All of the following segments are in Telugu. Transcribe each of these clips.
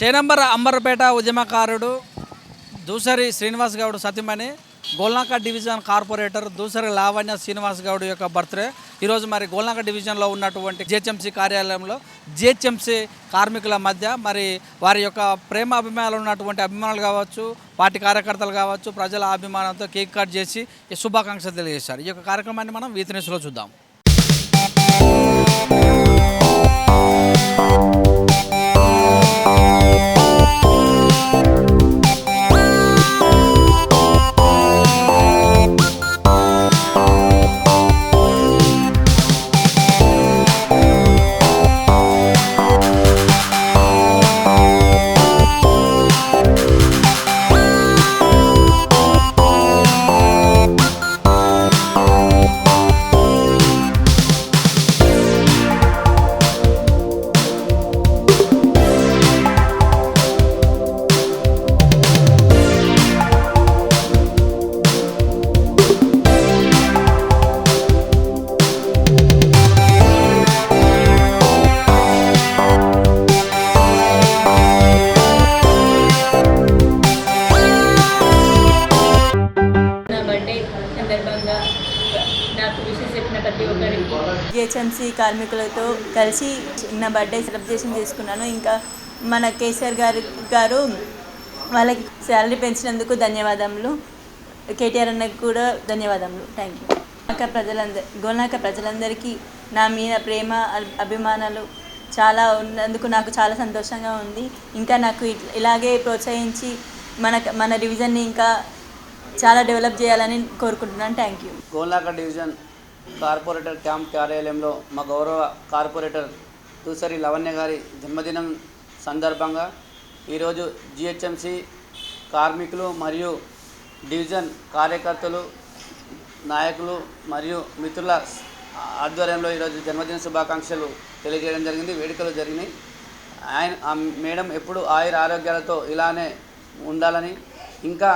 చేనంబర అంబర్పేట ఉద్యమకారుడు దూసరి శ్రీనివాస్ గౌడ్ సతీమణి గోల్నాక డివిజన్ కార్పొరేటర్ దూసరి లావణ్య శ్రీనివాస్ గౌడ్ యొక్క బర్త్డే ఈరోజు మరి గోల్నాక డివిజన్లో ఉన్నటువంటి జిహెచ్ఎంసీ కార్యాలయంలో జిహెచ్ఎంసీ కార్మికుల మధ్య మరి వారి యొక్క ప్రేమ అభిమానాలు ఉన్నటువంటి అభిమానులు కావచ్చు, పార్టీ కార్యకర్తలు కావచ్చు, ప్రజల అభిమానంతో కేక్ కట్ చేసి శుభాకాంక్షలు తెలియజేశారు. ఈ యొక్క కార్యక్రమాన్ని మనం వీతినేస్లో చూద్దాం. జిహెచ్ఎంసీ కార్మికులతో కలిసి నా బర్త్డే సెలబ్రేషన్ చేసుకున్నాను. ఇంకా మన కేసీఆర్ గారు వాళ్ళకి శాలరీ పెంచినందుకు ధన్యవాదములు. కేటీఆర్ అన్నకు కూడా ధన్యవాదములు. Thank you. గోల్నాక ప్రజలందరికీ నా మీద ప్రేమ అభిమానాలు చాలా ఉన్నందుకు నాకు చాలా సంతోషంగా ఉంది. ఇంకా నాకు ఇలాగే ప్రోత్సహించి మన డివిజన్ని ఇంకా చాలా డెవలప్ చేయాలని కోరుకుంటున్నాను. Thank you. Golnaka division corporator camp కార్యాలయంలో మా గౌరవ కార్పొరేటర్ దూసరి లావణ్య గారి జన్మదినం సందర్భంగా ఈరోజు జిహెచ్ఎంసీ కార్మికులు మరియు డివిజన్ కార్యకర్తలు, నాయకులు మరియు మిత్రుల ఆధ్వర్యంలో ఈరోజు జన్మదిన శుభాకాంక్షలు తెలియజేయడం జరిగింది. వేడుకలు జరిగినాయి. మేడం ఎప్పుడు ఆయుర ఆరోగ్యాలతో ఇలానే ఉండాలని, ఇంకా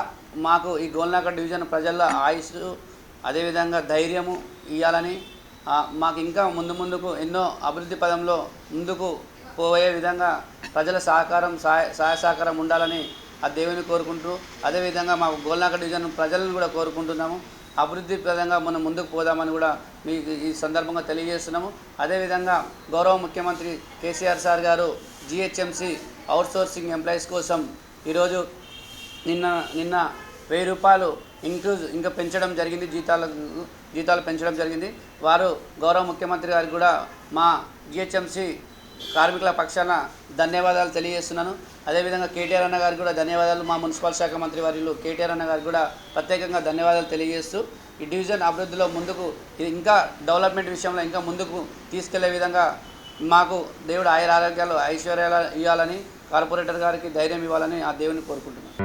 మాకు ఈ గోల్నాక డివిజన్ ప్రజల ఆయుష్ అదేవిధంగా ధైర్యము ఇవ్వాలని, మాకు ఇంకా ముందుకు ఎన్నో అభివృద్ధి పదంలో ముందుకు పోయే విధంగా ప్రజల సహాయ సహకారం ఉండాలని ఆ దేవుని కోరుకుంటూ, అదేవిధంగా మా గోల్నాక డివిజన్ ప్రజలను కూడా కోరుకుంటున్నాము. అభివృద్ధి పదంగా మనం ముందుకు పోదామని కూడా మీకు ఈ సందర్భంగా తెలియజేస్తున్నాము. అదేవిధంగా గౌరవ ముఖ్యమంత్రి కేసీఆర్ సార్ గారు జిహెచ్ఎంసీ అవుట్సోర్సింగ్ ఎంప్లాయీస్ కోసం ఈరోజు నిన్న 1000 రూపాయలు ఇంకా పెంచడం జరిగింది. జీతాలు పెంచడం జరిగింది. వారు గౌరవ ముఖ్యమంత్రి గారికి కూడా మా జిహెచ్ఎంసీ కార్మికుల పక్షాన ధన్యవాదాలు తెలియజేస్తున్నాను. అదేవిధంగా కేటీఆర్ అన్న గారికి కూడా ధన్యవాదాలు. మా మున్సిపల్ శాఖ మంత్రి వర్యులు కేటీఆర్ అన్న గారికి కూడా ప్రత్యేకంగా ధన్యవాదాలు తెలియజేస్తూ ఈ డివిజన్ అభివృద్ధిలో ముందుకు ఇంకా డెవలప్మెంట్ విషయంలో ఇంకా ముందుకు తీసుకెళ్లే విధంగా మాకు దేవుడు ఆయుర ఆరోగ్యాలు ఐశ్వర్యాలు ఇవ్వాలని, కార్పొరేటర్ గారికి ధైర్యం ఇవ్వాలని ఆ దేవుని కోరుకుంటున్నాను.